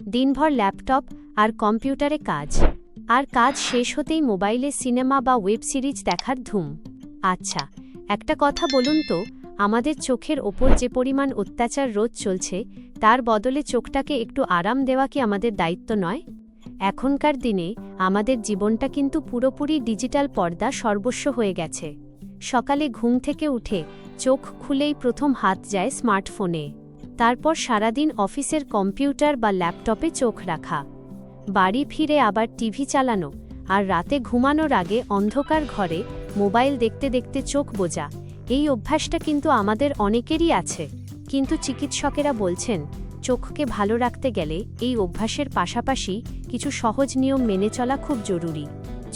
দিনভর ল্যাপটপ আর কম্পিউটারে কাজ, আর কাজ শেষ হতেই মোবাইলে সিনেমা বা ওয়েব সিরিজ দেখার ধুম। আচ্ছা, একটা কথা বলুন তো, আমাদের চোখের ওপর যে পরিমাণ অত্যাচার রোজ চলছে, তার বদলে চোখটাকে একটু আরাম দেওয়া কি আমাদের দায়িত্ব নয়? এখনকার দিনে আমাদের জীবনটা কিন্তু পুরোপুরি ডিজিটাল পর্দা সর্বস্ব হয়ে গেছে। সকালে ঘুম থেকে উঠে চোখ খুলেই প্রথম হাত যায় স্মার্টফোনে, তারপর সারাদিন অফিসের কম্পিউটার বা ল্যাপটপে চোখ রাখা, বাড়ি ফিরে আবার টিভি চালানো, আর রাতে ঘুমানোর আগে অন্ধকার ঘরে মোবাইল দেখতে দেখতে চোখ বোঝা। এই অভ্যাসটা কিন্তু আমাদের অনেকেরই আছে, কিন্তু চিকিৎসকেরা বলছেন চোখকে ভালো রাখতে গেলে এই অভ্যাসের পাশাপাশি কিছু সহজ নিয়ম মেনে চলা খুব জরুরি।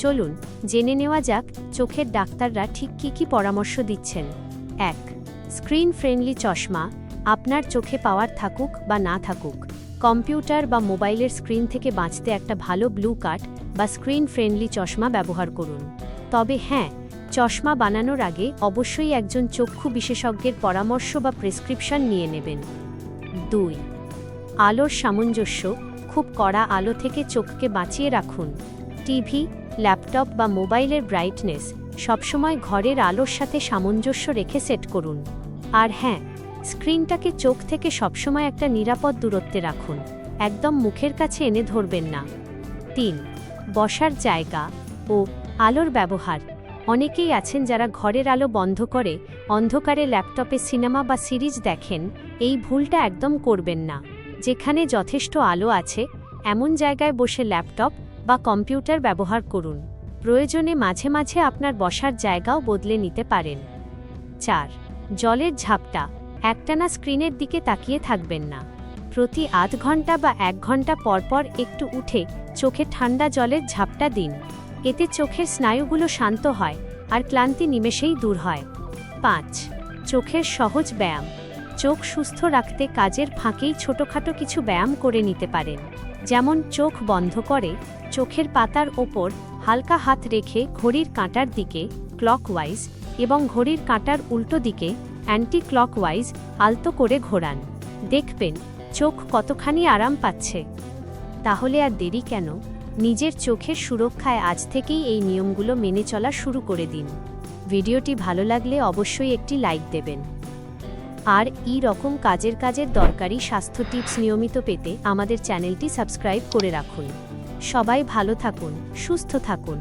চলুন জেনে নেওয়া যাক চোখের ডাক্তাররা ঠিক কী পরামর্শ দিচ্ছেন। 1. স্ক্রিন ফ্রেন্ডলি চশমা। আপনার চোখে পাওয়ার থাকুক বা না থাকুক, কম্পিউটার বা মোবাইলের স্ক্রিন থেকে বাঁচতে একটা ভালো ব্লু কাট বা স্ক্রিন ফ্রেন্ডলি চশমা ব্যবহার করুন। তবে হ্যাঁ, চশমা বানানোর আগে অবশ্যই একজন চক্ষু বিশেষজ্ঞের পরামর্শ বা প্রেসক্রিপশন নিয়ে নেবেন। 2. আলোর সামঞ্জস্য। খুব কড়া আলো থেকে চোখকে বাঁচিয়ে রাখুন। টিভি, ল্যাপটপ বা মোবাইলের ব্রাইটনেস সবসময় ঘরের আলোর সাথে সামঞ্জস্য রেখে সেট করুন। আর হ্যাঁ, স্ক্রিনটাকে চোখ থেকে সবসময় একটা নিরাপদ দূরত্বে রাখুন, একদম মুখের কাছে এনে ধরবেন না। 3. বসার জায়গা ও আলোর ব্যবহার। অনেকেই আছেন যারা ঘরের আলো বন্ধ করে অন্ধকারে ল্যাপটপে সিনেমা বা সিরিজ দেখেন। এই ভুলটা একদম করবেন না। যেখানে যথেষ্ট আলো আছে এমন জায়গায় বসে ল্যাপটপ বা কম্পিউটার ব্যবহার করুন। প্রয়োজনে মাঝে মাঝে আপনার বসার জায়গাও বদলে নিতে পারেন। 4. জলের ঝাপটা। একটানা স্ক্রিনের দিকে তাকিয়ে থাকবেন না। প্রতি আধ ঘন্টা বা 1 ঘন্টা পরপর একটু উঠে চোখে ঠান্ডা জলের ঝাপটা দিন। এতে চোখের স্নায়ুগুলো শান্ত হয় আর ক্লান্তি নিমেষেই দূর হয়। 5. চোখের সহজ ব্যায়াম। চোখ সুস্থ রাখতে কাজের ফাঁকেই ছোটখাটো কিছু ব্যায়াম করে নিতে পারেন। যেমন চোখ বন্ধ করে চোখের পাতার ওপর হালকা হাত রেখে ঘড়ির কাঁটার দিকে ক্লকওয়াইজ এবং ঘড়ির কাঁটার উল্টো দিকে অ্যান্টি ক্লকওয়াইজ আলতো করে ঘোরান। দেখবেন চোখ কতখানি আরাম পাচ্ছে। তাহলে আর দেরি কেন? নিজের চোখের সুরক্ষায় আজ থেকেই এই নিয়মগুলো মেনে চলা শুরু করে দিন। ভিডিওটি ভালো লাগলে অবশ্যই একটি লাইক দেবেন। আর এই রকম কাজের দরকারি স্বাস্থ্য টিপস নিয়মিত পেতে আমাদের চ্যানেলটি সাবস্ক্রাইব করে রাখুন। সবাই ভালো থাকুন, সুস্থ থাকুন।